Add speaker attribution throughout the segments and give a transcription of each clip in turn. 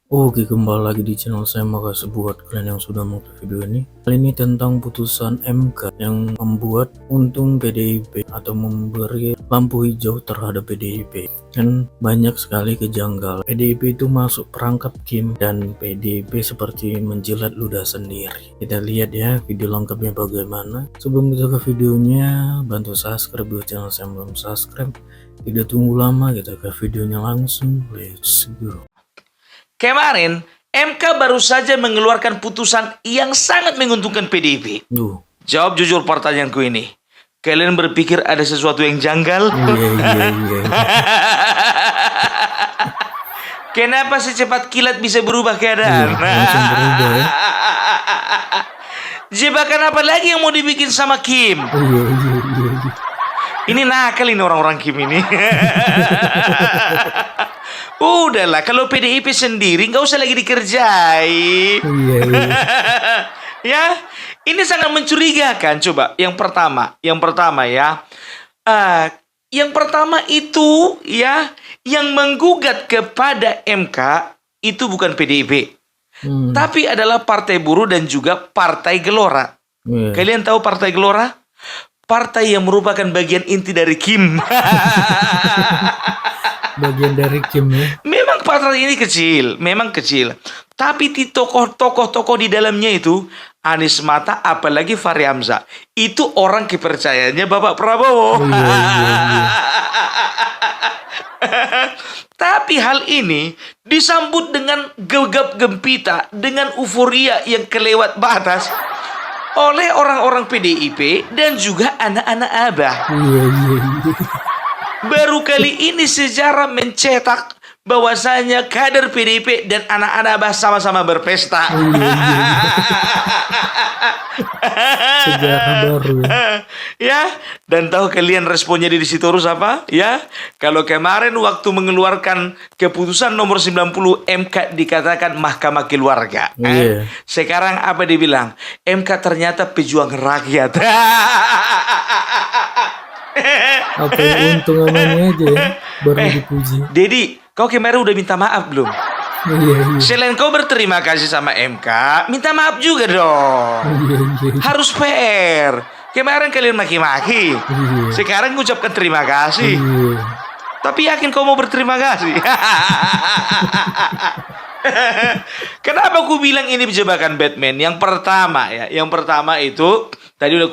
Speaker 1: Oke, kembali lagi di channel saya. Makasih buat kalian yang sudah nonton video ini. Kali ini tentang putusan MK yang membuat untung PDIP atau memberi lampu hijau terhadap PDIP. Dan banyak sekali kejanggalan. PDIP itu masuk perangkap Kim dan PDIP seperti menjilat ludah sendiri. Kita lihat ya video lengkapnya bagaimana. Sebelum kita ke videonya, bantu subscribe buat channel saya belum subscribe. Tidak tunggu lama, kita ke videonya langsung. Let's go.
Speaker 2: Kemarin, MK baru saja mengeluarkan putusan yang sangat menguntungkan PDIP. Jawab jujur pertanyaanku ini. Kalian berpikir ada sesuatu yang janggal?
Speaker 1: Iya.
Speaker 2: Kenapa secepat kilat bisa berubah keadaan?
Speaker 1: Langsung berubah ya.
Speaker 2: Jebakan apa lagi yang mau dibikin sama Kim?
Speaker 1: Iya.
Speaker 2: Ini nakal ini orang-orang Kim ini. Udahlah, kalau PDIP sendiri nggak usah lagi dikerjai.
Speaker 1: Iya.
Speaker 2: Ya, ini sangat mencurigakan. Coba, yang pertama ya. Yang pertama itu ya, yang menggugat kepada MK itu bukan PDIP, tapi adalah Partai Buruh dan juga Partai Gelora. Kalian tahu Partai Gelora? Partai yang merupakan bagian inti dari Kim.
Speaker 1: Bagian dari Kim ya.
Speaker 2: Memang partai ini kecil, memang kecil. Tapi di tokoh-tokoh di dalamnya itu, Anies Mata, apalagi Fahri Hamzah, itu orang kepercayaannya Bapak Prabowo.
Speaker 1: Iya.
Speaker 2: Tapi hal ini disambut dengan gegap gempita, dengan euforia yang kelewat batas oleh orang-orang PDIP dan juga anak-anak Abah.
Speaker 1: Iya.
Speaker 2: Baru kali ini sejarah mencetak bahwasanya kader PDIP dan anak-anak Abah sama-sama berpesta.
Speaker 1: Iya. Sejarah baru
Speaker 2: ya. Dan tahu kalian responnya di Sitorus apa? Ya, kalau kemarin waktu mengeluarkan keputusan nomor 90 MK dikatakan Mahkamah Keluarga. Sekarang apa dibilang? MK ternyata pejuang rakyat.
Speaker 1: Apa yang untung namanya aja ya, baru dipuji.
Speaker 2: Dedi, kau kemarin udah minta maaf belum?
Speaker 1: Iya.
Speaker 2: Selain kau berterima kasih sama MK, minta maaf juga dong.
Speaker 1: Iya.
Speaker 2: Harus fair. Kemarin kalian maki-maki, sekarang ngucapkan terima kasih. Tapi yakin kau mau berterima kasih? Kenapa aku bilang ini jebakan Batman? Yang pertama itu tadi udah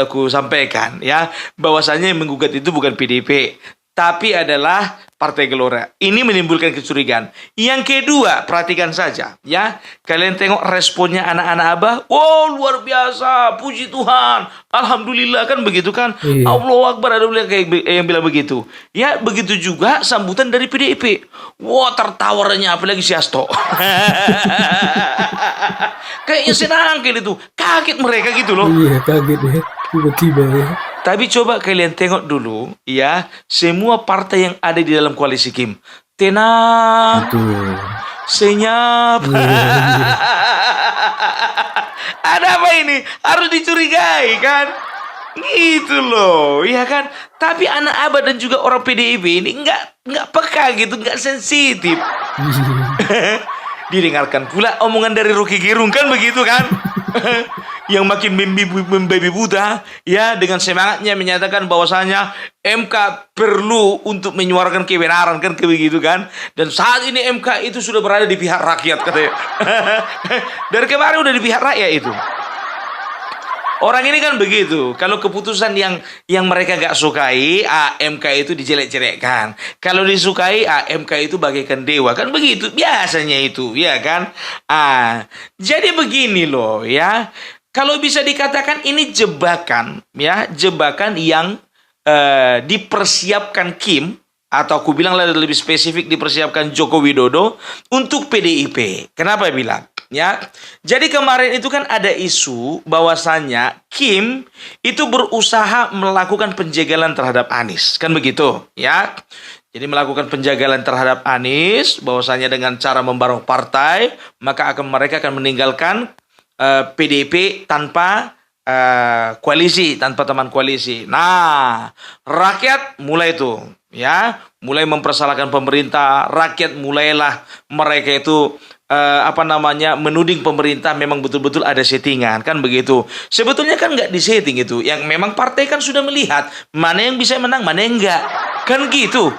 Speaker 2: ku sampaikan ya, bahwasanya yang menggugat itu bukan PDIP, tapi adalah Partai Gelora. Ini menimbulkan kecurigaan. Yang kedua, perhatikan saja ya. Kalian tengok responnya anak-anak Abah. Wow, luar biasa. Puji Tuhan. Alhamdulillah, kan begitu kan? Allahu Akbar, ada yang bilang begitu. Ya, begitu juga sambutan dari PDIP. Wah, tertawarnya apalagi si Hasto. Kayaknya senang kayak itu. Kaget mereka gitu loh.
Speaker 1: Iya, kaget ya. Tiba-tiba ya.
Speaker 2: Tapi coba kalian tengok dulu ya, semua partai yang ada di dalam koalisi Kim. Tenang. Senyap. Ada apa ini? Harus dicurigai kan? Gitu loh, ya kan? Tapi anak Abah dan juga orang PDIP ini nggak peka gitu, nggak sensitif. Didengarkan pula omongan dari Rocky Gerung, kan begitu kan? Yang makin membabi buta ya, dengan semangatnya menyatakan bahwasanya MK perlu untuk menyuarakan kebenaran, kan begitu kan? Dan saat ini MK itu sudah berada di pihak rakyat katanya. Dari kemarin udah di pihak rakyat itu. Orang ini kan begitu. Kalau keputusan yang mereka gak sukai, MK itu dijelek-jelekkan. Kalau disukai, MK itu bagaikan dewa. Kan begitu biasanya itu, ya kan? Jadi begini loh ya. Kalau bisa dikatakan ini jebakan, ya, jebakan yang dipersiapkan Kim, atau aku bilang lebih spesifik dipersiapkan Joko Widodo untuk PDIP. Kenapa bilang? Ya, jadi kemarin itu kan ada isu bahwasannya Kim itu berusaha melakukan penjagalan terhadap Anies, kan begitu, ya. Jadi melakukan penjagalan terhadap Anies, bahwasanya dengan cara membarong partai, maka mereka akan meninggalkan PDIP tanpa koalisi, tanpa teman koalisi. Nah, rakyat mulai tuh ya, mulai mempersalahkan pemerintah, rakyat mulailah mereka itu menuding pemerintah memang betul-betul ada settingan, kan begitu. Sebetulnya kan nggak disetting itu, yang memang partai kan sudah melihat mana yang bisa menang, mana yang enggak, kan gitu.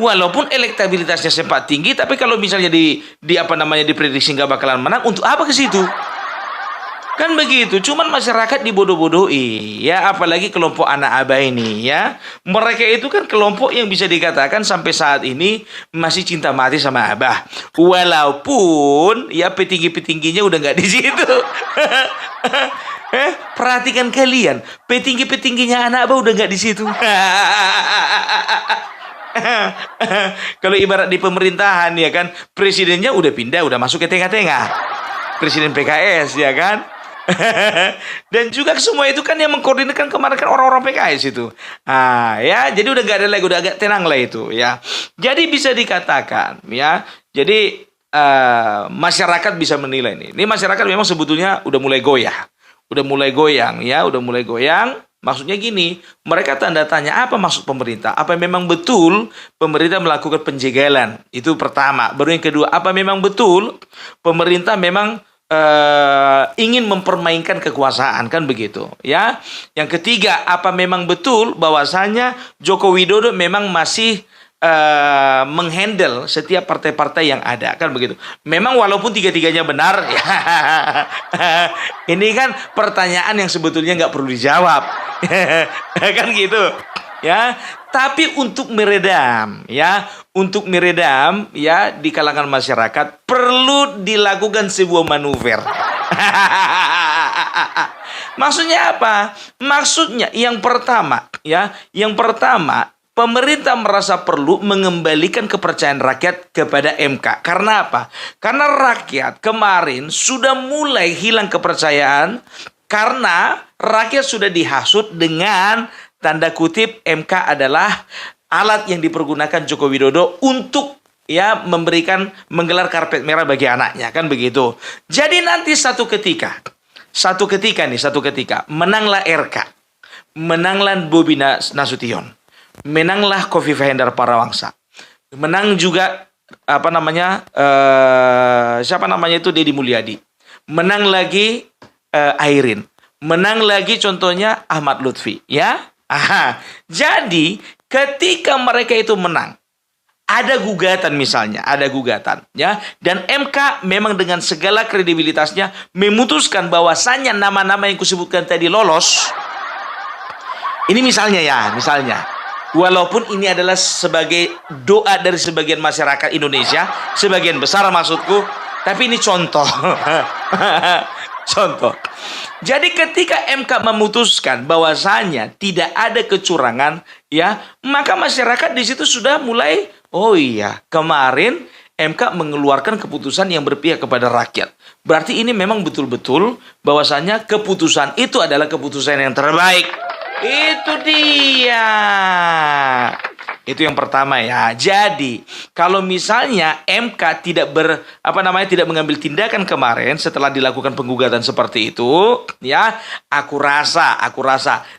Speaker 2: Walaupun elektabilitasnya sempat tinggi, tapi kalau misalnya diprediksi nggak bakalan menang, untuk apa ke situ? Kan begitu, cuman masyarakat dibodoh-bodohi, ya, apalagi kelompok anak abah ini, ya. Mereka itu kan kelompok yang bisa dikatakan sampai saat ini masih cinta mati sama abah. Walaupun, ya, petinggi-petingginya udah nggak di situ. Perhatikan kalian, petinggi-petingginya anak abah udah nggak di situ. Kalau ibarat di pemerintahan, ya kan, presidennya udah pindah, udah masuk ke tengah-tengah. Presiden PKS, ya kan. Dan juga semua itu kan yang mengkoordinasikan kemarin kan orang-orang PKS itu. Ya, jadi udah gak ada lagi, udah agak tenang lah itu, ya. Jadi bisa dikatakan, ya. Jadi masyarakat bisa menilai nih. Ini masyarakat memang sebetulnya udah mulai goyah. Udah mulai goyang, ya, udah mulai goyang. Maksudnya gini, mereka tanda tanya apa maksud pemerintah? Apa memang betul pemerintah melakukan penjagalan? Itu pertama. Baru yang kedua, apa memang betul pemerintah memang ingin mempermainkan kekuasaan, kan begitu, ya. Yang ketiga, apa memang betul bahwasanya Joko Widodo memang masih menghandle setiap partai-partai yang ada, kan begitu. Memang walaupun tiga-tiganya benar, ya, ini kan pertanyaan yang sebetulnya nggak perlu dijawab, kan gitu, ya. Tapi untuk meredam, ya, di kalangan masyarakat perlu dilakukan sebuah manuver. Maksudnya apa? Maksudnya yang pertama, pemerintah merasa perlu mengembalikan kepercayaan rakyat kepada MK. Karena apa? Karena rakyat kemarin sudah mulai hilang kepercayaan karena rakyat sudah dihasut dengan tanda kutip MK adalah alat yang dipergunakan Joko Widodo untuk, ya, menggelar karpet merah bagi anaknya, kan begitu. Jadi nanti satu ketika menanglah RK, menanglah Bobi Nasution, menanglah Khofifah Indar Parawansa, menang juga Deddy Mulyadi, menang lagi Airin, menang lagi contohnya Ahmad Lutfi, ya. Jadi ketika mereka itu menang, ada gugatan misalnya, ya, dan MK memang dengan segala kredibilitasnya memutuskan bahwasannya nama-nama yang kusebutkan tadi lolos. Ini misalnya, walaupun ini adalah sebagai doa dari sebagian masyarakat Indonesia, sebagian besar maksudku, tapi ini contoh. Contoh. Jadi ketika MK memutuskan bahwasanya tidak ada kecurangan, ya, maka masyarakat di situ sudah mulai, oh iya, kemarin MK mengeluarkan keputusan yang berpihak kepada rakyat. Berarti ini memang betul-betul bahwasanya keputusan itu adalah keputusan yang terbaik. Itu dia. Itu yang pertama, ya. Jadi, kalau misalnya MK tidak mengambil tindakan kemarin setelah dilakukan penggugatan seperti itu, ya, aku rasa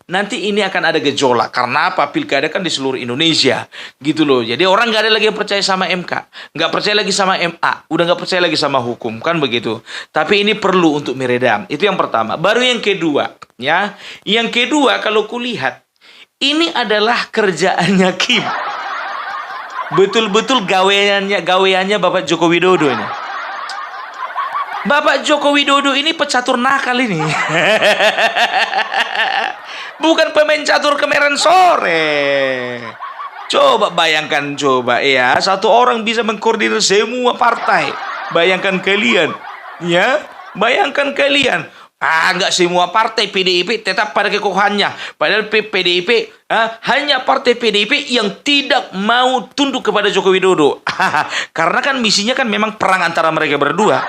Speaker 2: nanti ini akan ada gejolak. Karena apa? Pilkada kan di seluruh Indonesia, gitu loh. Jadi orang nggak ada lagi yang percaya sama MK, nggak percaya lagi sama MA, udah nggak percaya lagi sama hukum, kan begitu. Tapi ini perlu untuk meredam. Itu yang pertama. Baru yang kedua, ya. Yang kedua, kalau kulihat ini adalah kerjaannya Kim. Betul-betul gaweannya Bapak Joko Widodo ini. Bapak Joko Widodo ini pecatur nakal ini. Bukan pemain catur kemarin sore. Coba bayangkan, ya, satu orang bisa mengkoordinir semua partai. Bayangkan kalian, ya. Bayangkan kalian. Enggak semua partai PDIP tetap pada kekokohannya. Padahal PDIP hanya partai PDIP yang tidak mau tunduk kepada Joko Widodo. Karena kan misinya kan memang perang antara mereka berdua.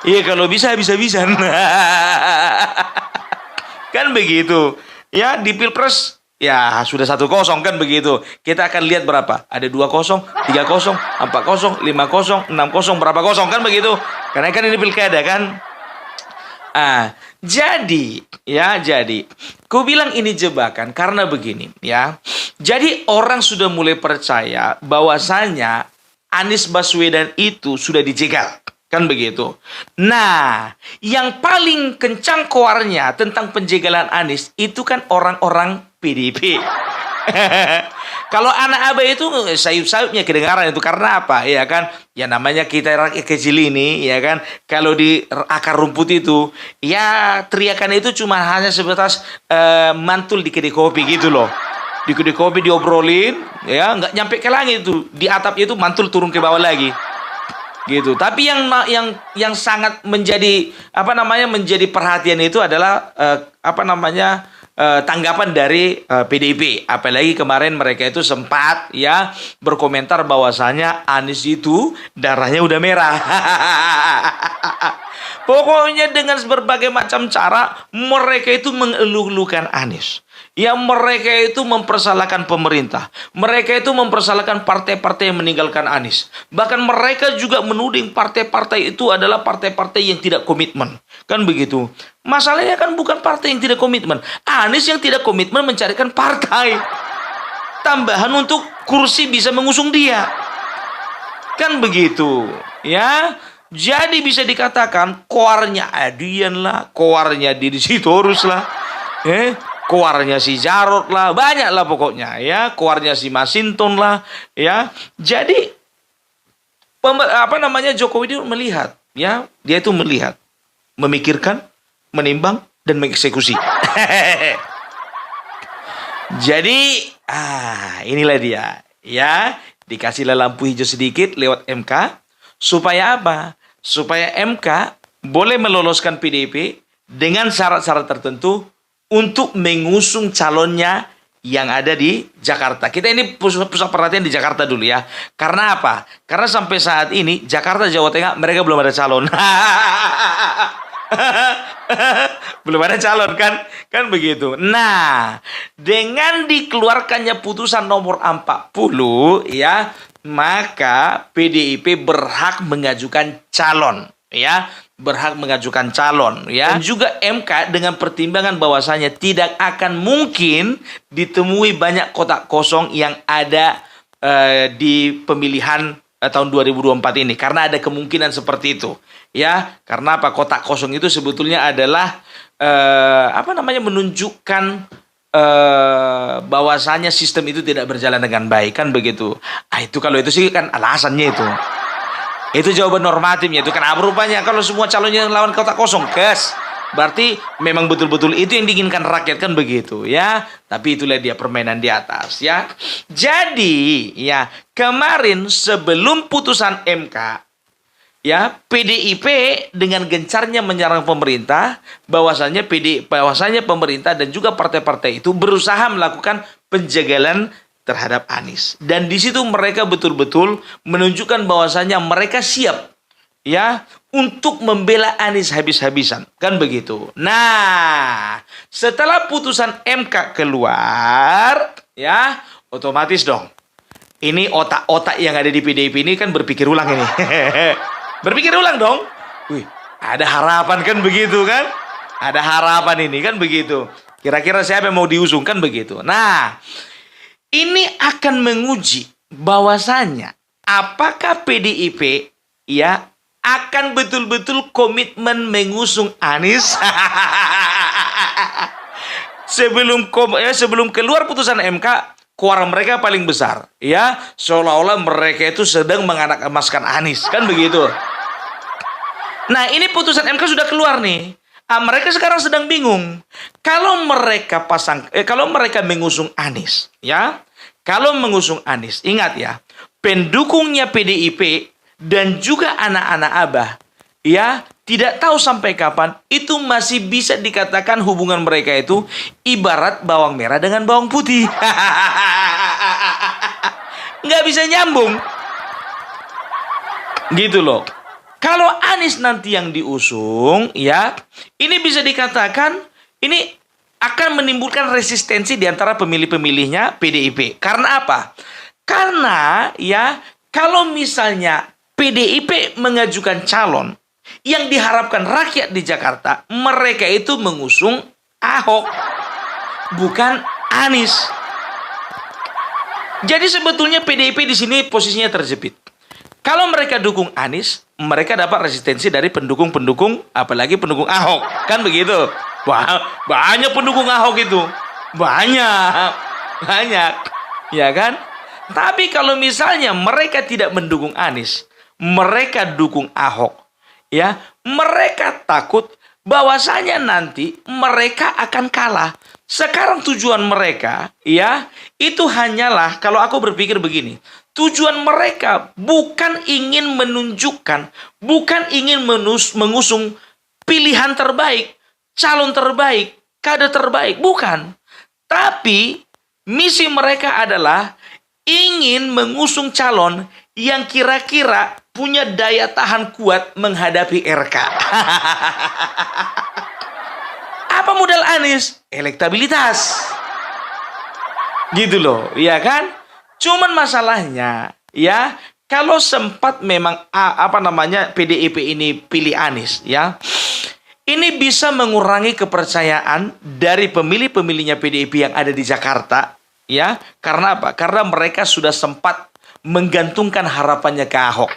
Speaker 2: Iya, kalau bisa habis-habisan. Kan begitu. Ya, di Pilpres ya sudah 1-0 kan begitu. Kita akan lihat berapa. Ada 2-0, 3-0, 4-0, 5-0, 6-0, berapa kosong kan begitu. Karena kan ini pilkada kan. Jadi, ku bilang ini jebakan karena begini ya. Jadi orang sudah mulai percaya bahwasanya Anies Baswedan itu sudah dijegal. Kan begitu. Nah, yang paling kencang koarnya tentang penjegalan Anies itu kan orang-orang PDIP. Kalau anak abah itu sayup-sayupnya kedengaran itu karena apa? Ya kan, ya namanya kita rakyat kecil ini, ya kan. Kalau di akar rumput itu, ya teriakan itu cuma hanya sebatas mantul di kedai kopi gitu loh. Di kedai kopi diobrolin, ya nggak nyampe ke langit itu. Di atapnya itu mantul turun ke bawah lagi. Gitu. Tapi yang sangat menjadi menjadi perhatian itu adalah tanggapan dari PDIP. Apalagi kemarin mereka itu sempat ya berkomentar bahwasanya Anies itu darahnya udah merah. Pokoknya dengan berbagai macam cara mereka itu mengeluh-elukan Anies. Ya, mereka itu mempersalahkan pemerintah. Mereka itu mempersalahkan partai-partai yang meninggalkan Anies. Bahkan mereka juga menuding partai-partai itu adalah partai-partai yang tidak komitmen. Kan begitu. Masalahnya kan bukan partai yang tidak komitmen. Anies yang tidak komitmen mencarikan partai tambahan untuk kursi bisa mengusung dia. Kan begitu. Ya. Jadi bisa dikatakan koarnya Adian lah, koarnya Didi Sitorus lah. Koarnya si Jarod lah, banyak lah pokoknya ya, koarnya si Masinton lah ya. Jadi Jokowi itu melihat ya, dia itu melihat, memikirkan, menimbang dan mengeksekusi. Jadi inilah dia ya, dikasihlah lampu hijau sedikit lewat MK supaya apa? Supaya MK boleh meloloskan PDIP dengan syarat-syarat tertentu untuk mengusung calonnya yang ada di Jakarta. Kita ini pusat perhatian di Jakarta dulu ya. Karena apa? Karena sampai saat ini Jakarta, Jawa Tengah mereka belum ada calon. Belum ada calon kan begitu. Nah, dengan dikeluarkannya putusan nomor 40 ya, maka PDIP berhak mengajukan calon ya. Berhak mengajukan calon ya. Dan juga MK dengan pertimbangan bahwasanya tidak akan mungkin ditemui banyak kotak kosong yang ada di pemilihan tahun 2024 ini, karena ada kemungkinan seperti itu ya. Karena apa? Kotak kosong itu sebetulnya adalah menunjukkan bahwasanya sistem itu tidak berjalan dengan baik, kan begitu. Itu kalau itu sih kan alasannya itu. Itu jawaban normatifnya itu kan. Rupanya kalau semua calonnya lawan kotak kosong, berarti memang betul-betul itu yang diinginkan rakyat, kan begitu ya. Tapi itulah dia permainan di atas ya. Jadi ya, kemarin sebelum putusan MK ya, PDIP dengan gencarnya menyerang pemerintah, bahwasanya pemerintah dan juga partai-partai itu berusaha melakukan penjagalan terhadap Anies. Dan di situ mereka betul-betul menunjukkan bahwasanya mereka siap ya untuk membela Anies habis-habisan, kan begitu. Nah, setelah putusan MK keluar ya, otomatis dong ini otak-otak yang ada di PDIP ini kan berpikir ulang ini. Berpikir ulang dong. Wih, ada harapan, kan begitu kan? Ada harapan ini, kan begitu. Kira-kira siapa yang mau diusung, kan begitu. Nah, ini akan menguji bahwasanya apakah PDIP ya akan betul-betul komitmen mengusung Anies sebelum keluar putusan MK. Koar mereka paling besar ya, seolah-olah mereka itu sedang menganak-emaskan Anies, kan begitu. Nah, ini putusan MK sudah keluar nih. Mereka sekarang sedang bingung. Kalau mereka mengusung Anies, ya. Kalau mengusung Anies, ingat ya, pendukungnya PDIP dan juga anak-anak Abah, ya, tidak tahu sampai kapan itu masih bisa dikatakan hubungan mereka itu ibarat bawang merah dengan bawang putih. Nggak bisa nyambung. Gitu loh. Kalau Anies nanti yang diusung, ya, ini bisa dikatakan ini akan menimbulkan resistensi di antara pemilih-pemilihnya PDIP. Karena apa? Karena ya, kalau misalnya PDIP mengajukan calon, Yang diharapkan rakyat di Jakarta, mereka itu mengusung Ahok, bukan Anies. Jadi sebetulnya PDIP di sini posisinya terjepit. Kalau mereka dukung Anies, mereka dapat resistensi dari pendukung-pendukung, apalagi pendukung Ahok. Kan begitu? Wah, banyak pendukung Ahok itu. Banyak. Ya kan? Tapi kalau misalnya mereka tidak mendukung Anies, mereka dukung Ahok, ya, mereka takut bahwasanya nanti mereka akan kalah. Sekarang tujuan mereka, ya, itu hanyalah, kalau aku berpikir begini, tujuan mereka bukan ingin menunjukkan, bukan ingin mengusung pilihan terbaik, calon terbaik, kader terbaik, bukan. Tapi misi mereka adalah ingin mengusung calon yang kira-kira punya daya tahan kuat menghadapi RK. Apa modal Anies? Elektabilitas. Gitu loh, ya kan? Cuman masalahnya, ya, kalau sempat memang PDIP ini pilih Anies, ya, ini bisa mengurangi kepercayaan dari pemilih-pemilihnya PDIP yang ada di Jakarta, ya. Karena apa? Karena mereka sudah sempat menggantungkan harapannya ke Ahok.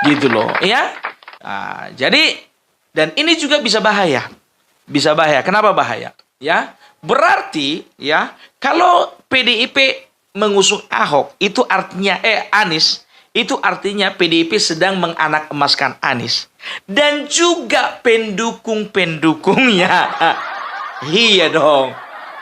Speaker 2: Gitu loh, ya. Nah, jadi, dan ini juga bisa bahaya. Bisa bahaya. Kenapa bahaya? Ya, berarti, ya, kalau PDIP mengusung Ahok, itu artinya Anies, itu artinya PDIP sedang menganak emaskan Anies. Dan juga pendukung-pendukungnya. Iya dong.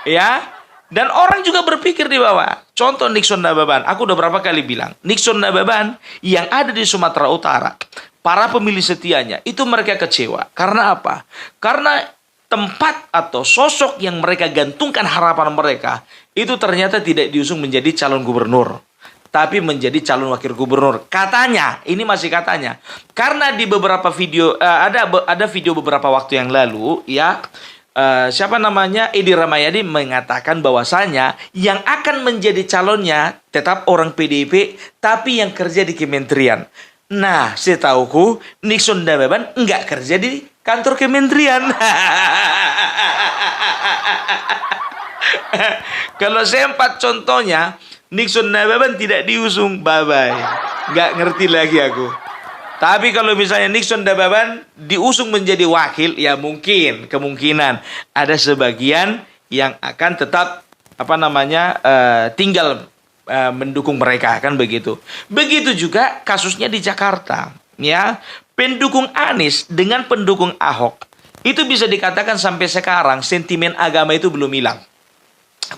Speaker 2: Ya. Dan orang juga berpikir di bawah. Contoh Nixon Nababan. Aku udah berapa kali bilang. Nixon Nababan yang ada di Sumatera Utara. Para pemilih setianya. Itu mereka kecewa. Karena apa? Karena tempat atau sosok yang mereka gantungkan harapan mereka. Itu ternyata tidak diusung menjadi calon gubernur. Tapi menjadi calon wakil gubernur. Katanya, ini masih katanya. Karena di beberapa video, ada video beberapa waktu yang lalu, ya, Edi Ramayadi mengatakan bahwasanya yang akan menjadi calonnya tetap orang PDIP, tapi yang kerja di kementerian. Nah, setauku Nixon Nababan nggak kerja di kantor kementerian. Kalau sempat contohnya, Nixon Nababan tidak diusung, bye-bye. Nggak ngerti lagi aku. Tapi kalau misalnya Nixon Nababan diusung menjadi wakil, ya mungkin, kemungkinan ada sebagian yang akan tetap tinggal mendukung mereka, kan begitu. Begitu juga kasusnya di Jakarta, ya. Pendukung Anies dengan pendukung Ahok itu bisa dikatakan sampai sekarang sentimen agama itu belum hilang.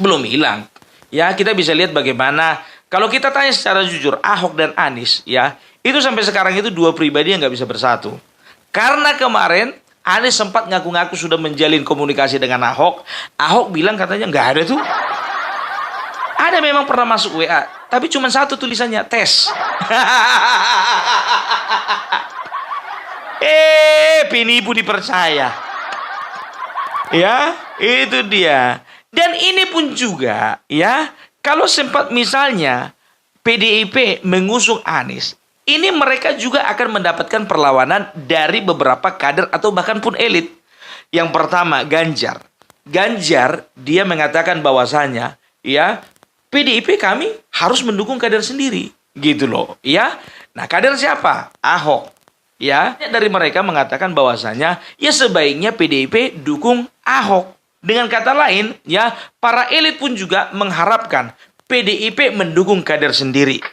Speaker 2: Belum hilang. Ya, kita bisa lihat bagaimana kalau kita tanya secara jujur Ahok dan Anies, ya, itu sampai sekarang itu dua pribadi yang nggak bisa bersatu. Karena kemarin Anies sempat ngaku-ngaku sudah menjalin komunikasi dengan Ahok. Ahok bilang katanya nggak ada tuh. Ada memang pernah masuk WA, tapi cuma satu tulisannya, tes. Penipu dipercaya. Ya, itu dia. Dan ini pun juga, ya, kalau sempat misalnya PDIP mengusung Anies, ini mereka juga akan mendapatkan perlawanan dari beberapa kader atau bahkan pun elit. Yang pertama, Ganjar. Ganjar, dia mengatakan bahwasanya, ya, PDIP kami harus mendukung kader sendiri. Gitu loh, ya. Nah, kader siapa? Ahok. Ya, dari mereka mengatakan bahwasanya, ya sebaiknya PDIP dukung Ahok. Dengan kata lain, ya, para elit pun juga mengharapkan PDIP mendukung kader sendiri.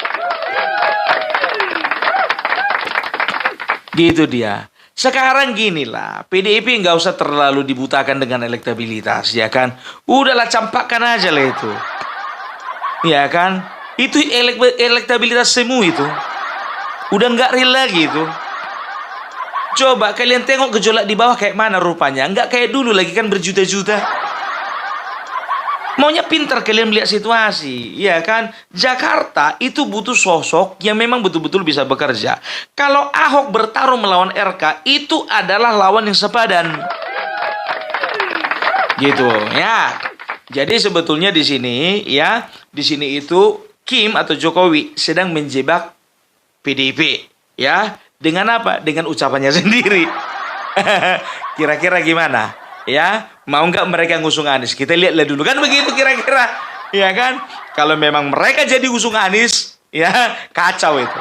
Speaker 2: Gitu dia. Sekarang ginilah, PDIP nggak usah terlalu dibutakan dengan elektabilitas, ya kan? Udahlah, campakkan aja lah itu. Ya kan? Itu elektabilitas semu itu. Udah nggak real lagi itu. Coba kalian tengok gejolak di bawah kayak mana rupanya. Nggak kayak dulu lagi kan berjuta-juta. Maunya pintar kalian melihat situasi. Ya kan? Jakarta itu butuh sosok yang memang betul-betul bisa bekerja. Kalau Ahok bertarung melawan RK, itu adalah lawan yang sepadan. Gitu ya. Jadi sebetulnya di sini, ya, di sini itu Kim atau Jokowi sedang menjebak PDIP. Ya, dengan apa? Dengan ucapannya sendiri. Kira-kira gimana? Ya, mau nggak mereka ngusung Anies? Kita lihatlah dulu, kan begitu kira-kira. Ya kan? Kalau memang mereka jadi usung Anies, ya kacau itu.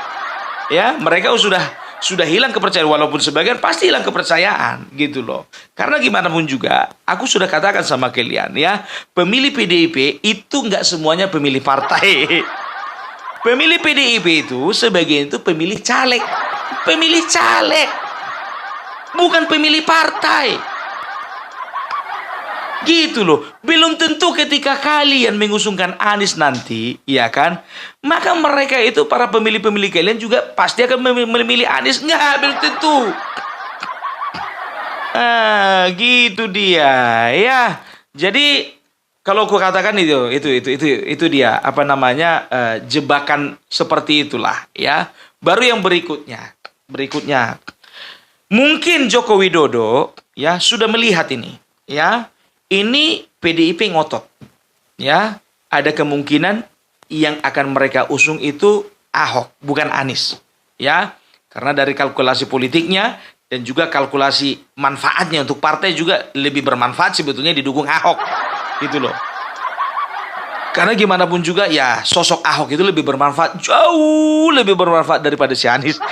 Speaker 2: Ya, mereka sudah hilang kepercayaan, walaupun sebagian pasti hilang kepercayaan gitu loh. Karena gimana pun juga, aku sudah katakan sama kalian ya, pemilih PDIP itu nggak semuanya pemilih partai. Pemilih PDIP itu sebagian itu pemilih caleg. Pemilih caleg. Bukan pemilih partai. Gitu loh. Belum tentu ketika kalian mengusungkan Anies nanti, ya kan? Maka mereka itu, para pemilih-pemilih kalian juga pasti akan memilih Anies. Enggak, belum tentu. Gitu dia. Ya. Jadi kalau aku katakan itu dia, apa namanya, jebakan seperti itulah ya. Baru yang berikutnya, mungkin Joko Widodo ya sudah melihat ini, ya. Ini PDIP ngotot, ya. Ada kemungkinan yang akan mereka usung itu Ahok, bukan Anies, ya. Karena dari kalkulasi politiknya dan juga kalkulasi manfaatnya untuk partai juga lebih bermanfaat sebetulnya didukung Ahok. Gitu loh. Karena gimana pun juga ya sosok Ahok itu lebih bermanfaat, jauh lebih bermanfaat daripada si Anies.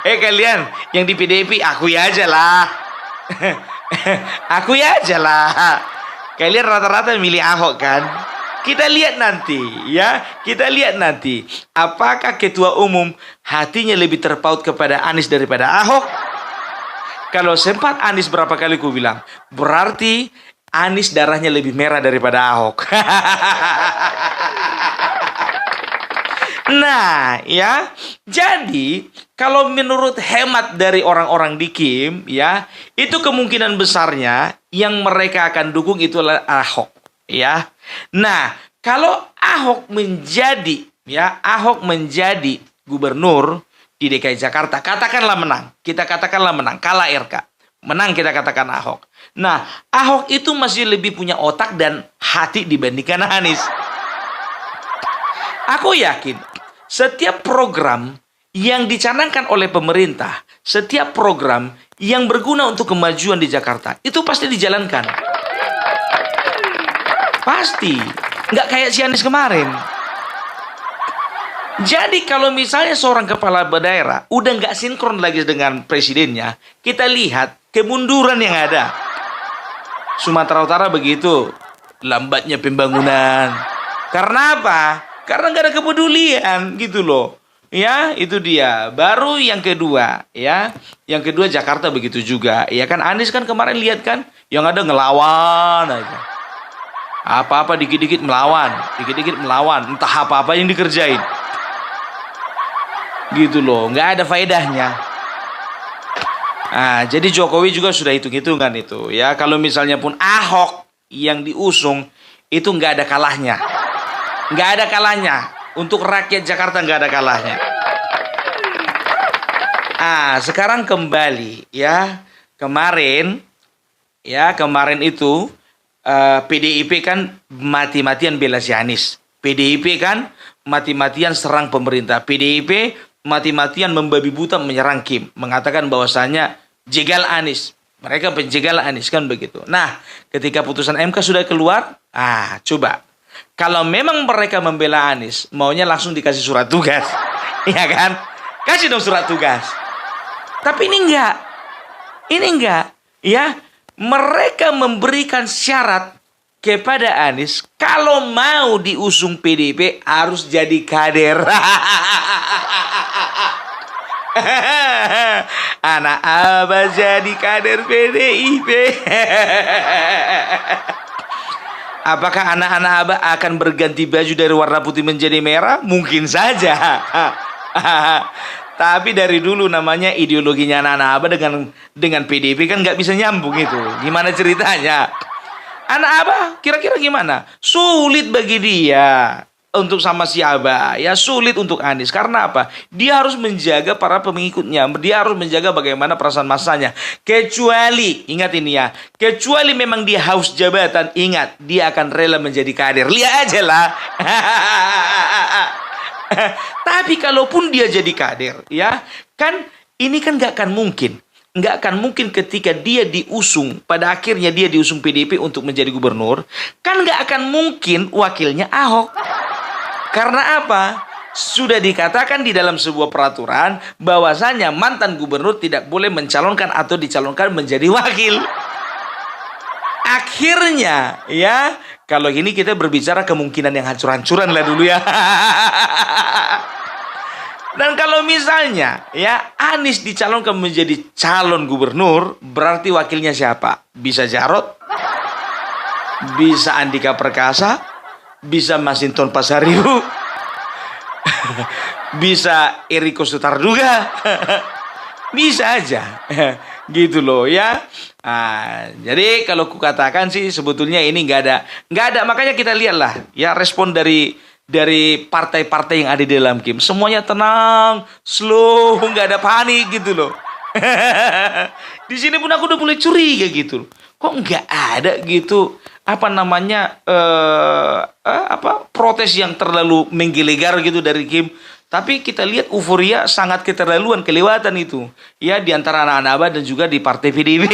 Speaker 2: Kalian yang di PDIP akui aja lah. Akui aja lah. Kalian rata-rata milih Ahok kan? Kita lihat nanti ya, kita lihat nanti apakah ketua umum hatinya lebih terpaut kepada Anies daripada Ahok. Kalau sempat Anies berapa kali ku bilang, berarti Anies darahnya lebih merah daripada Ahok. Nah, ya. Jadi, kalau menurut hemat dari orang-orang di Kim, ya, itu kemungkinan besarnya yang mereka akan dukung itu adalah Ahok, ya. Nah, kalau Ahok menjadi gubernur di DKI Jakarta, katakanlah menang. Kita katakanlah menang, kalah RK. Menang kita katakan Ahok. Nah, Ahok itu masih lebih punya otak dan hati dibandingkan Anies. Aku yakin setiap program yang dicanangkan oleh pemerintah, setiap program yang berguna untuk kemajuan di Jakarta, itu pasti dijalankan. Pasti. Nggak kayak si Anies kemarin. Jadi kalau misalnya seorang kepala daerah udah nggak sinkron lagi dengan presidennya, kita lihat kemunduran yang ada. Sumatera Utara begitu, lambatnya pembangunan. Karena apa? Karena nggak ada kepedulian gitu loh. Ya, itu dia. Baru yang kedua, ya. Yang kedua Jakarta begitu juga. Ya kan, Anies kan kemarin lihat kan, yang ada ngelawan aja. Apa-apa dikit-dikit melawan, entah apa-apa yang dikerjain. Gitu loh, nggak ada faedahnya. Nah, jadi Jokowi juga sudah hitung-hitungan itu ya. Kalau misalnya pun Ahok yang diusung, itu nggak ada kalahnya. Nggak ada kalahnya. Untuk rakyat Jakarta nggak ada kalahnya. Sekarang kembali ya. Kemarin itu PDIP kan mati-matian bela si Anies. PDIP kan mati-matian serang pemerintah. PDIP mati-matian membabi buta menyerang Kim, mengatakan bahwasanya jegal Anies, mereka penjegal Anies kan begitu. Nah, ketika putusan MK sudah keluar, coba kalau memang mereka membela Anies, maunya langsung dikasih surat tugas, ya kan? Kasih dong surat tugas. Tapi ini enggak, ya. Mereka memberikan syarat kepada Anies, kalau mau diusung PDIP harus jadi kader. Anak Abah jadi kader PDIP. Apakah anak-anak Abah akan berganti baju dari warna putih menjadi merah? Mungkin saja. Tapi dari dulu namanya ideologinya anak-anak Abah dengan PDIP kan nggak bisa nyambung itu. Gimana ceritanya? Anak Abah kira-kira gimana? Sulit bagi dia untuk sama si Abah, ya sulit untuk Anies. Karena apa? Dia harus menjaga para pengikutnya. Dia harus menjaga bagaimana perasaan masanya. Kecuali, ingat ini ya, kecuali memang dia haus jabatan, ingat, dia akan rela menjadi kader. Lihat aja lah. Tapi kalaupun dia jadi kader, ya kan ini kan nggak akan mungkin ketika dia diusung, pada akhirnya dia diusung PDIP untuk menjadi gubernur, kan nggak akan mungkin wakilnya Ahok. Karena apa? Sudah dikatakan di dalam sebuah peraturan bahwasanya mantan gubernur tidak boleh mencalonkan atau dicalonkan menjadi wakil. Akhirnya, ya, kalau ini kita berbicara kemungkinan yang hancur-hancuran lah dulu ya. Dan kalau misalnya, ya, Anies dicalonkan menjadi calon gubernur, berarti wakilnya siapa? Bisa Jarot, bisa Andika Perkasa, bisa Masinton Pasaribu, bisa Eriko Sutarduga. Bisa aja. Gitu loh ya. Jadi kalau kukatakan sih sebetulnya ini nggak ada, makanya kita lihatlah ya respon dari partai-partai yang ada di dalam Kim, semuanya tenang, slow, nggak ada panik gitu loh. Di sini pun aku udah mulai curiga gitu, kok nggak ada gitu apa namanya protes yang terlalu menggelegar gitu dari Kim. Tapi kita lihat euforia sangat keterlaluan, kelewatan itu. Ya di antara anak-anak Abah dan juga di partai PDIP.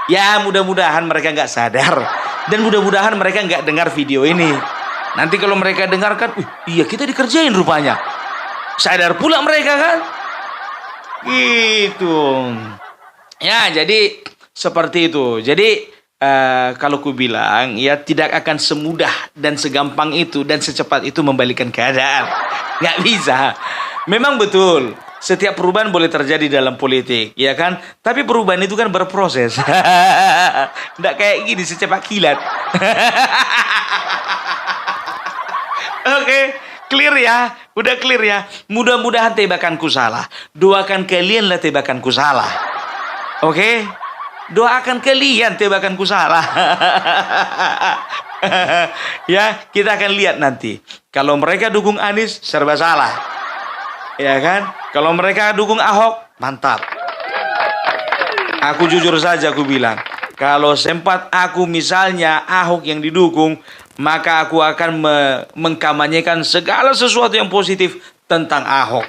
Speaker 2: Ya mudah-mudahan mereka nggak sadar. Dan mudah-mudahan mereka nggak dengar video ini. Nanti kalau mereka dengarkan, iya kita dikerjain rupanya. Sadar pula mereka kan. Gitu. Ya jadi seperti itu. Jadi kalau ku bilang ya tidak akan semudah dan segampang itu dan secepat itu membalikan keadaan. Nggak bisa. Memang betul setiap perubahan boleh terjadi dalam politik, ya kan? Tapi perubahan itu kan berproses. Nggak kayak gini secepat kilat. Oke, clear ya? Udah clear ya? Mudah-mudahan tebakanku salah. Doakan kalianlah tebakanku salah. Oke? Doakan kalian tebakanku salah. Ya, kita akan lihat nanti. Kalau mereka dukung Anies, serba salah. Ya kan? Kalau mereka dukung Ahok, mantap. Aku jujur saja aku bilang, kalau sempat aku misalnya Ahok yang didukung, maka aku akan mengkampanyekan segala sesuatu yang positif tentang Ahok.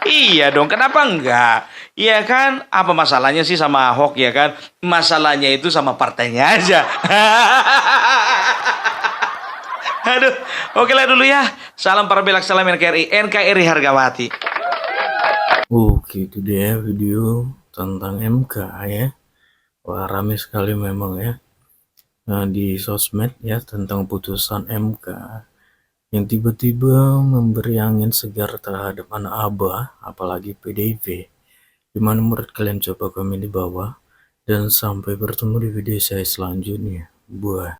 Speaker 2: Iya dong, kenapa enggak? Iya kan? Apa masalahnya sih sama Ahok ya kan? Masalahnya itu sama partainya aja. Aduh, oke lah dulu ya. Salam para belak, salam NKRI, NKRI harga mati.
Speaker 1: Oke, itu dia video tentang MK ya. Wah, rame sekali memang ya. Nah, di sosmed ya tentang putusan MK yang tiba-tiba memberi angin segar terhadap anak Abah, apalagi PDIP. Gimana menurut kalian? Coba komen di bawah. Dan sampai bertemu di video saya selanjutnya. Buah.